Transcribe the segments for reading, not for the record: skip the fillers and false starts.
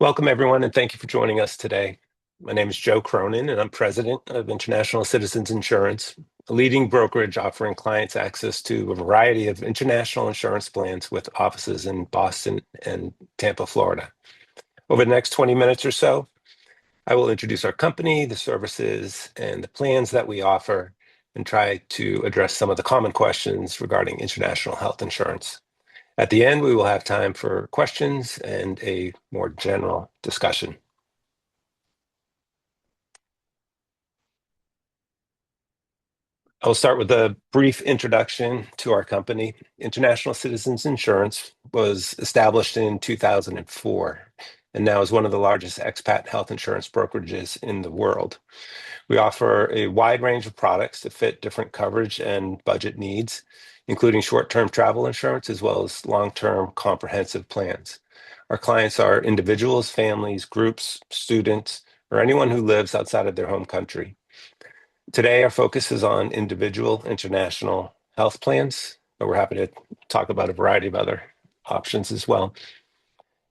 Welcome, everyone, and thank you for joining us today. My name is Joe Cronin, and I'm president of International Citizens Insurance, a leading brokerage offering clients access to a variety of international insurance plans with offices in Boston and Tampa, Florida. Over the next 20 minutes or so, I will introduce our company, the services, and the plans that we offer, and try to address some of the common questions regarding international health insurance. At the end, we will have time for questions and a more general discussion. I'll start with a brief introduction to our company. International Citizens Insurance was established in 2004 and now is one of the largest expat health insurance brokerages in the world. We offer a wide range of products to fit different coverage and budget needs, including short-term travel insurance as well as long-term comprehensive plans. Our clients are individuals, families, groups, students, or anyone who lives outside of their home country. Today, our focus is on individual international health plans, but we're happy to talk about a variety of other options as well.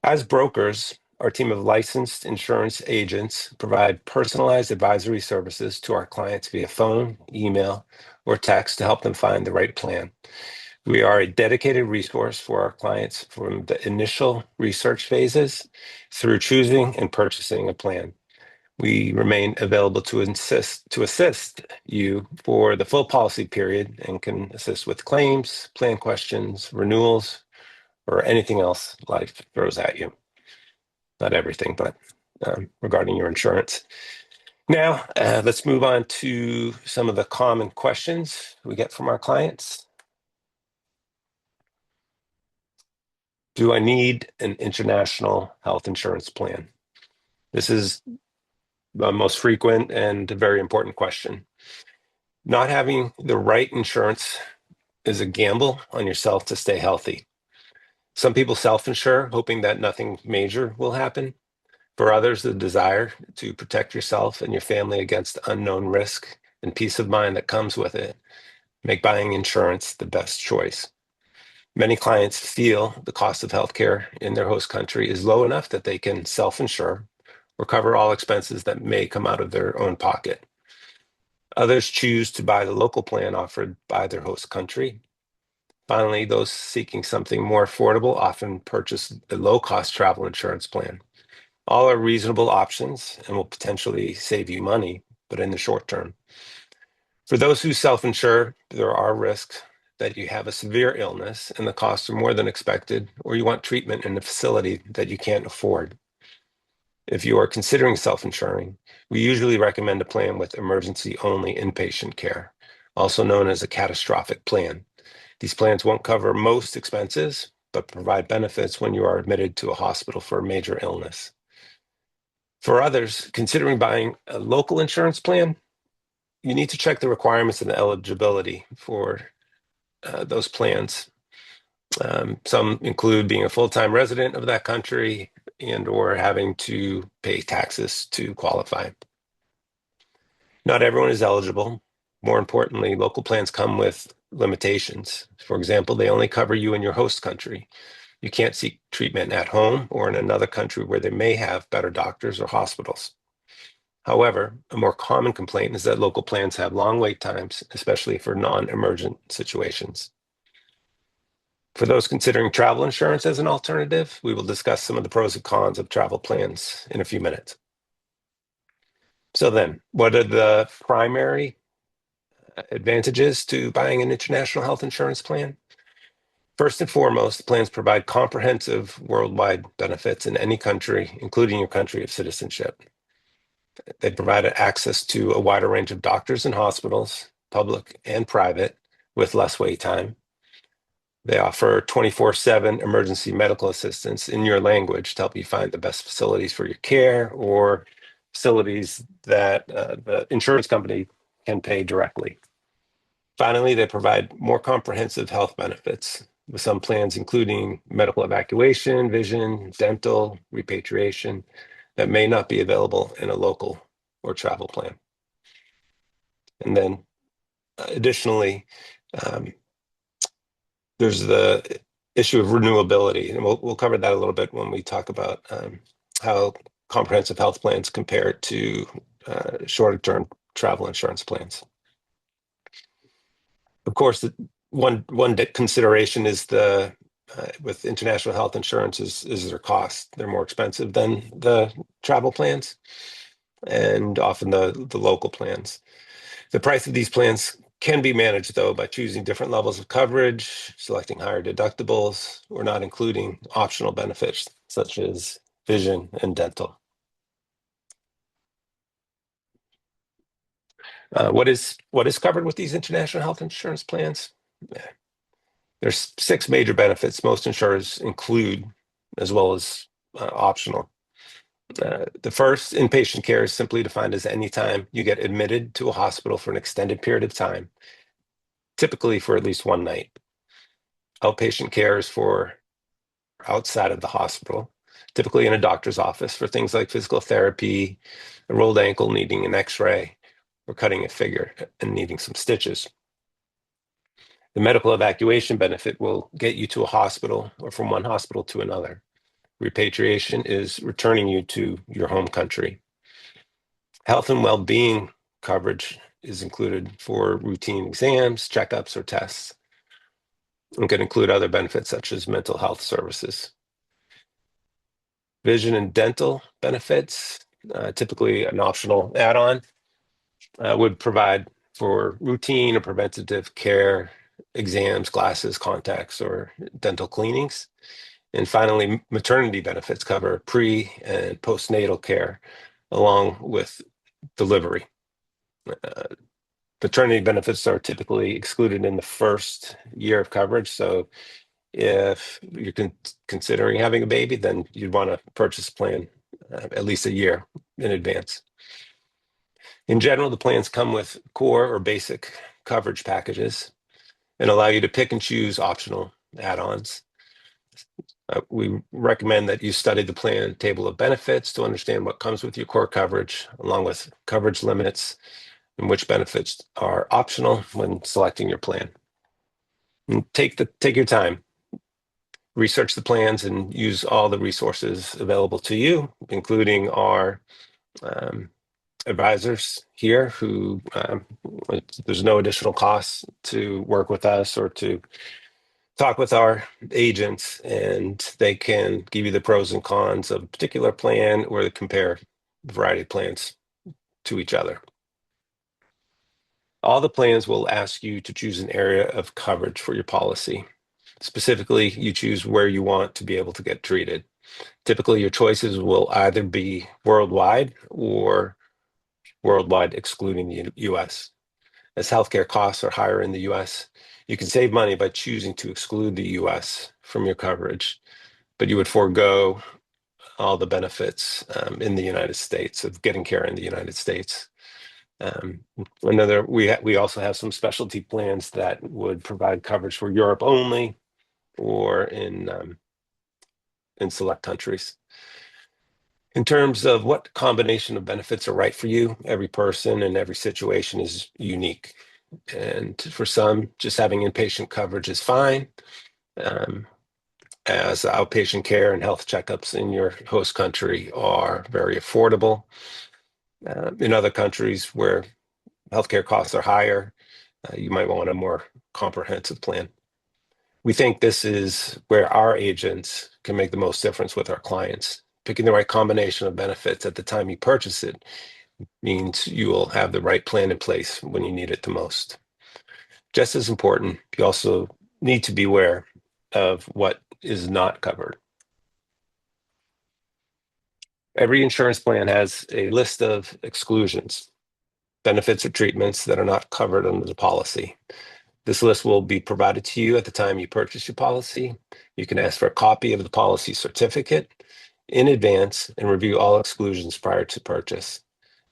As brokers, our team of licensed insurance agents provide personalized advisory services to our clients via phone, email, or text to help them find the right plan. We are a dedicated resource for our clients from the initial research phases through choosing and purchasing a plan. We remain available to assist you for the full policy period and can assist with claims, plan questions, renewals, or anything else life throws at you. Not everything, but regarding your insurance. Now, let's move on to some of the common questions we get from our clients. Do I need an international health insurance plan? This is the most frequent and a very important question. Not having the right insurance is a gamble on yourself to stay healthy. Some people self-insure, hoping that nothing major will happen. For others, the desire to protect yourself and your family against unknown risk and peace of mind that comes with it make buying insurance the best choice. Many clients feel the cost of healthcare in their host country is low enough that they can self-insure or cover all expenses that may come out of their own pocket. Others choose to buy the local plan offered by their host country. Finally, those seeking something more affordable often purchase a low-cost travel insurance plan. All are reasonable options and will potentially save you money, but in the short term. For those who self-insure, there are risks that you have a severe illness and the costs are more than expected, or you want treatment in a facility that you can't afford. If you are considering self-insuring, we usually recommend a plan with emergency-only inpatient care, also known as a catastrophic plan. These plans won't cover most expenses, but provide benefits when you are admitted to a hospital for a major illness. For others, considering buying a local insurance plan, you need to check the requirements and the eligibility for those plans. Some include being a full-time resident of that country and or having to pay taxes to qualify. Not everyone is eligible. More importantly, local plans come with limitations. For example, they only cover you in your host country. You can't seek treatment at home or in another country where they may have better doctors or hospitals. However, a more common complaint is that local plans have long wait times, especially for non-emergent situations. For those considering travel insurance as an alternative, we will discuss some of the pros and cons of travel plans in a few minutes. So then, what are the primary advantages to buying an international health insurance plan? First and foremost, plans provide comprehensive worldwide benefits in any country, including your country of citizenship. They provide access to a wider range of doctors and hospitals, public and private, with less wait time. They offer 24/7 emergency medical assistance in your language to help you find the best facilities for your care or facilities that the insurance company can pay directly. Finally, they provide more comprehensive health benefits, with some plans including medical evacuation, vision, dental, repatriation, that may not be available in a local or travel plan. And then additionally, there's the issue of renewability, and we'll cover that a little bit when we talk about how comprehensive health plans compare to shorter-term travel insurance plans. Of course, one consideration is with international health insurance is their cost. They're more expensive than the travel plans and often the local plans. The price of these plans can be managed, though, by choosing different levels of coverage, selecting higher deductibles, or not including optional benefits such as vision and dental. What is covered with these international health insurance plans? There's 6 major benefits most insurers include, as well as optional. The first, inpatient care, is simply defined as any time you get admitted to a hospital for an extended period of time, typically for at least one night. Outpatient care is for outside of the hospital, typically in a doctor's office for things like physical therapy, a rolled ankle needing an x-ray, or cutting a figure and needing some stitches. The medical evacuation benefit will get you to a hospital or from one hospital to another. Repatriation is returning you to your home country. Health and well-being coverage is included for routine exams, checkups, or tests. It can include other benefits such as mental health services. Vision and dental benefits, typically an optional add-on, would provide for routine or preventative care, exams, glasses, contacts, or dental cleanings. And finally, maternity benefits cover pre- and postnatal care along with delivery. Maternity benefits are typically excluded in the first year of coverage. So if you're considering having a baby, then you'd want to purchase a plan at least a year in advance. In general, the plans come with core or basic coverage packages and allow you to pick and choose optional add-ons. We recommend that you study the plan table of benefits to understand what comes with your core coverage, along with coverage limits and which benefits are optional when selecting your plan. And take your time. Research the plans and use all the resources available to you, including our advisors here who there's no additional costs to work with us or to talk with our agents, and they can give you the pros and cons of a particular plan or they compare a variety of plans to each other. All the plans will ask you to choose an area of coverage for your policy. Specifically, you choose where you want to be able to get treated. Typically, your choices will either be worldwide or worldwide excluding the US. As healthcare costs are higher in the US, you can save money by choosing to exclude the US from your coverage, but you would forego all the benefits in the United States of getting care in the United States. We also have some specialty plans that would provide coverage for Europe only or in select countries. In terms of what combination of benefits are right for you, every person and every situation is unique. And for some, just having inpatient coverage is fine, as outpatient care and health checkups in your host country are very affordable. In other countries where healthcare costs are higher, you might want a more comprehensive plan. We think this is where our agents can make the most difference with our clients. Picking the right combination of benefits at the time you purchase it means you will have the right plan in place when you need it the most. Just as important, you also need to be aware of what is not covered. Every insurance plan has a list of exclusions, benefits or treatments that are not covered under the policy. This list will be provided to you at the time you purchase your policy. You can ask for a copy of the policy certificate in advance and review all exclusions prior to purchase.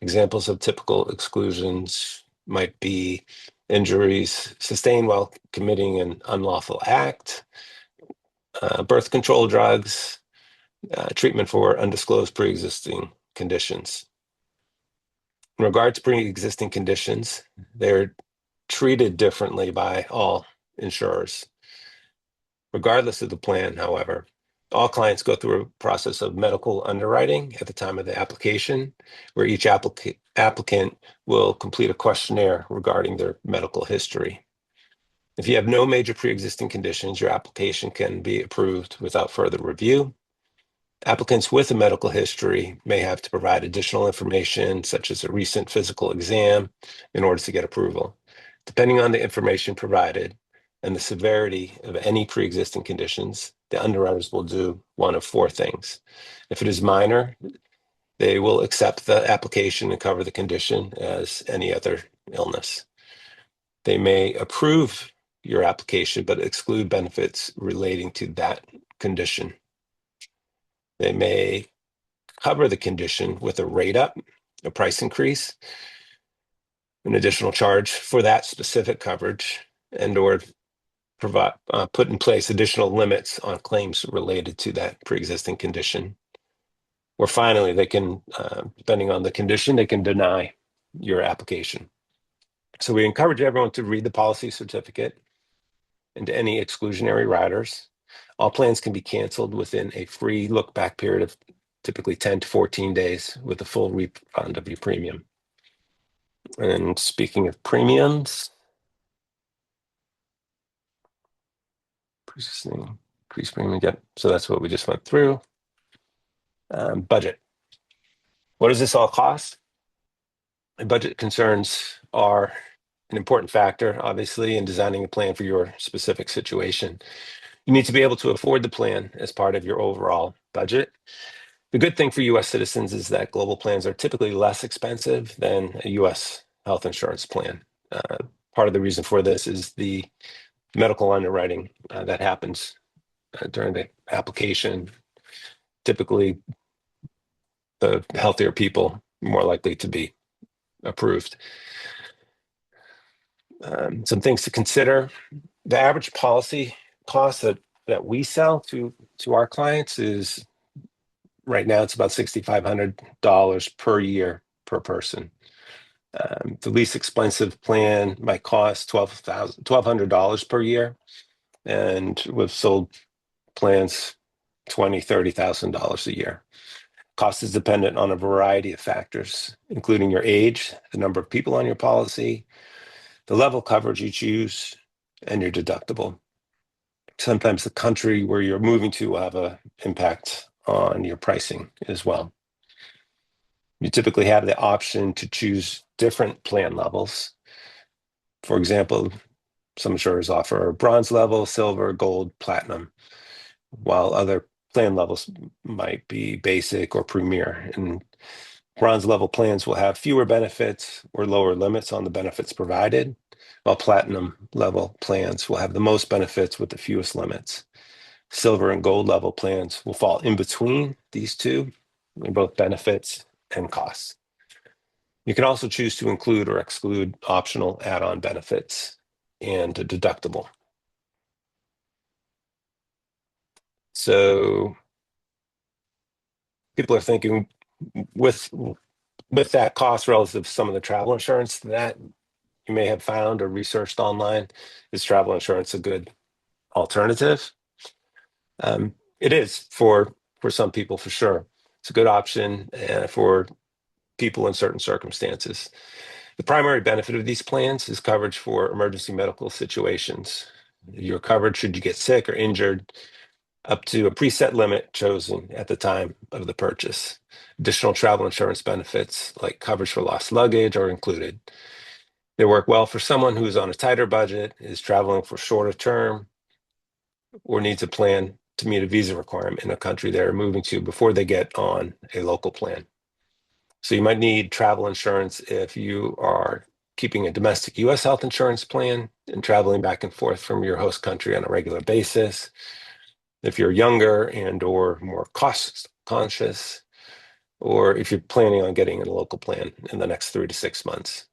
Examples of typical exclusions might be injuries sustained while committing an unlawful act, birth control drugs, treatment for undisclosed pre-existing conditions. In regard to pre-existing conditions, they're treated differently by all insurers. Regardless of the plan, however, All clients go through a process of medical underwriting at the time of the application, where each applicant will complete a questionnaire regarding their medical history. If you have no major pre-existing conditions, your application can be approved without further review. Applicants with a medical history may have to provide additional information, such as a recent physical exam, in order to get approval. Depending on the information provided and the severity of any pre-existing conditions, the underwriters will do one of four things. If it is minor, they will accept the application and cover the condition as any other illness. They may approve your application but exclude benefits relating to that condition. They may cover the condition with a rate up, a price increase, an additional charge for that specific coverage, and or provide put in place additional limits on claims related to that pre-existing condition. Or finally, they can, depending on the condition, they can deny your application. So we encourage everyone to read the policy certificate and any exclusionary riders. All plans can be canceled within a free look-back period of typically 10 to 14 days with a full refund of your premium. And speaking of premiums, increased premium, yep. So that's what we just went through. Budget. What does this all cost? Budget concerns are an important factor, obviously, in designing a plan for your specific situation. You need to be able to afford the plan as part of your overall budget. The good thing for US citizens is that global plans are typically less expensive than a US health insurance plan. Part of the reason for this is the medical underwriting that happens during the application. Typically, the healthier people more likely to be approved. Some things to consider. The average policy cost that we sell to our clients is right now it's about $6,500 per year per person. The least expensive plan might cost $1,200 per year, and we've sold plans $20,000, $30,000 a year. Cost is dependent on a variety of factors, including your age, the number of people on your policy, the level of coverage you choose, and your deductible. Sometimes the country where you're moving to will have an impact on your pricing as well. You typically have the option to choose different plan levels. For example, some insurers offer bronze level, silver, gold, platinum, while other plan levels might be basic or premier. And bronze level plans will have fewer benefits or lower limits on the benefits provided, while platinum level plans will have the most benefits with the fewest limits. Silver and gold level plans will fall in between these two in both benefits and costs. You can also choose to include or exclude optional add-on benefits and a deductible. So people are thinking with that cost relative to some of the travel insurance that you may have found or researched online, is travel insurance a good alternative? It is for some people, for sure. It's a good option for people in certain circumstances. The primary benefit of these plans is coverage for emergency medical situations. You're covered should you get sick or injured up to a preset limit chosen at the time of the purchase. Additional travel insurance benefits like coverage for lost luggage are included. They work well for someone who is on a tighter budget, is traveling for shorter term, or needs a plan to meet a visa requirement in a country they're moving to before they get on a local plan. So you might need travel insurance if you are keeping a domestic US health insurance plan and traveling back and forth from your host country on a regular basis. If you're younger and or more cost conscious, or if you're planning on getting a local plan in the next 3 to 6 months.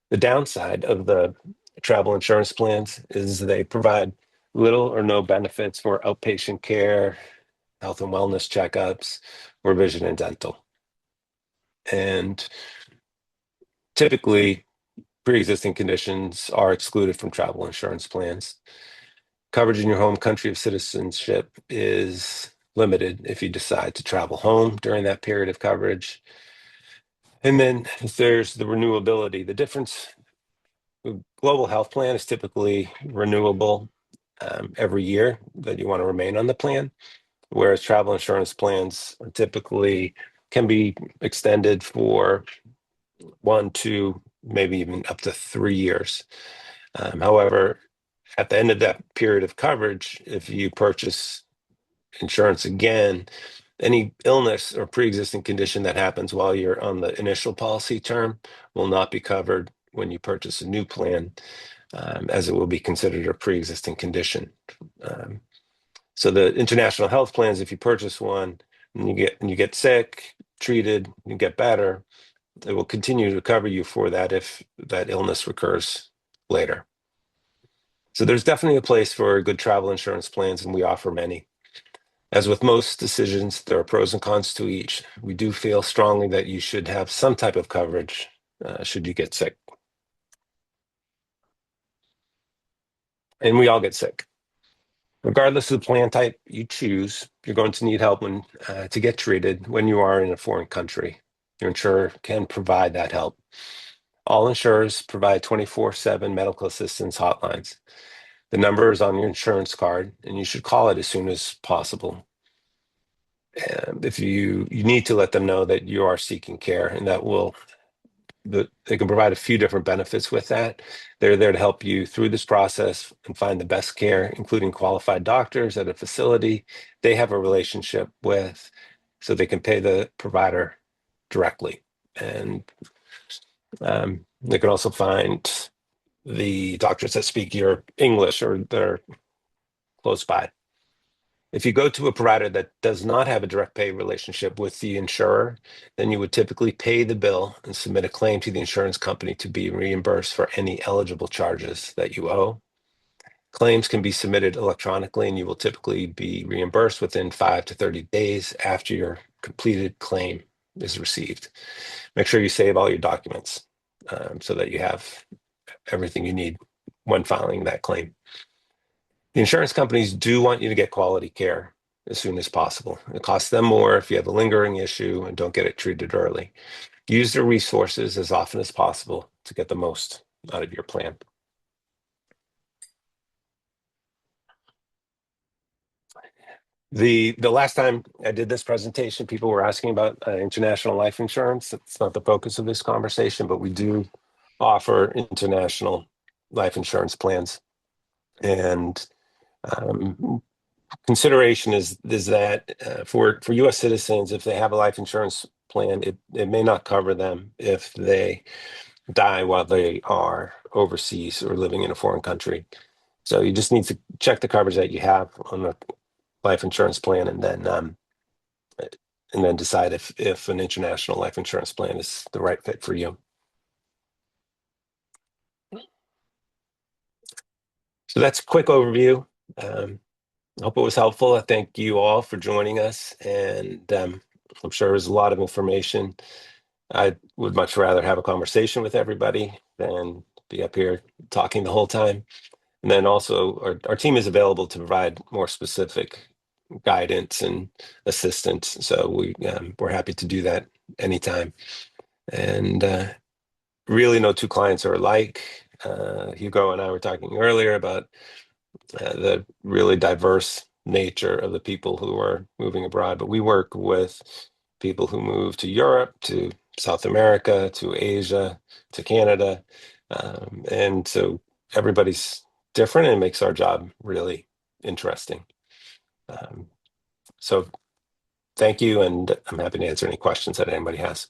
The downside of the travel insurance plans is they provide little or no benefits for outpatient care, health and wellness checkups, or vision and dental. And typically, pre-existing conditions are excluded from travel insurance plans. Coverage in your home country of citizenship is limited if you decide to travel home during that period of coverage. And then there's the renewability. The difference, global health plan is typically renewable every year that you want to remain on the plan, whereas travel insurance plans typically can be extended for 1, 2, maybe even up to 3 years. However, at the end of that period of coverage, if you purchase insurance again, any illness or pre-existing condition that happens while you're on the initial policy term will not be covered when you purchase a new plan, as it will be considered a pre-existing condition. So the international health plans, if you purchase one and you get sick, treated, you get better, it will continue to cover you for that if that illness recurs later. So there's definitely a place for good travel insurance plans, and we offer many. As with most decisions, there are pros and cons to each. We do feel strongly that you should have some type of coverage should you get sick. And we all get sick. Regardless of the plan type you choose, you're going to need help to get treated when you are in a foreign country. Your insurer can provide that help. All insurers provide 24/7 medical assistance hotlines. The number is on your insurance card, and you should call it as soon as possible. And if you need to let them know that you are seeking care, and they can provide a few different benefits with that. They're there to help you through this process and find the best care, including qualified doctors at a facility they have a relationship with, so they can pay the provider directly. And they can also find the doctors that speak your English or they're close by. If you go to a provider that does not have a direct pay relationship with the insurer, then you would typically pay the bill and submit a claim to the insurance company to be reimbursed for any eligible charges that you owe. Claims can be submitted electronically, and you will typically be reimbursed within 5 to 30 days after your completed claim is received. Make sure you save all your documents so that you have everything you need when filing that claim. The insurance companies do want you to get quality care as soon as possible. It costs them more if you have a lingering issue and don't get it treated early. Use their resources as often as possible to get the most out of your plan. The last time I did this presentation, people were asking about international life insurance. It's not the focus of this conversation, but we do offer international life insurance plans. And consideration is that for U.S. citizens, if they have a life insurance plan, it may not cover them if they die while they are overseas or living in a foreign country. So you just need to check the coverage that you have on the life insurance plan, and then decide if an international life insurance plan is the right fit for you. So that's a quick overview. I hope it was helpful. I thank you all for joining us, and I'm sure it was a lot of information. I would much rather have a conversation with everybody than be up here talking the whole time. And then also our team is available to provide more specific guidance and assistance. So we're happy to do that anytime. And really no two clients are alike. Hugo and I were talking earlier about the really diverse nature of the people who are moving abroad, but we work with people who move to Europe, to South America, to Asia, to Canada. And so everybody's different, and it makes our job really interesting. So thank you, and I'm happy to answer any questions that anybody has.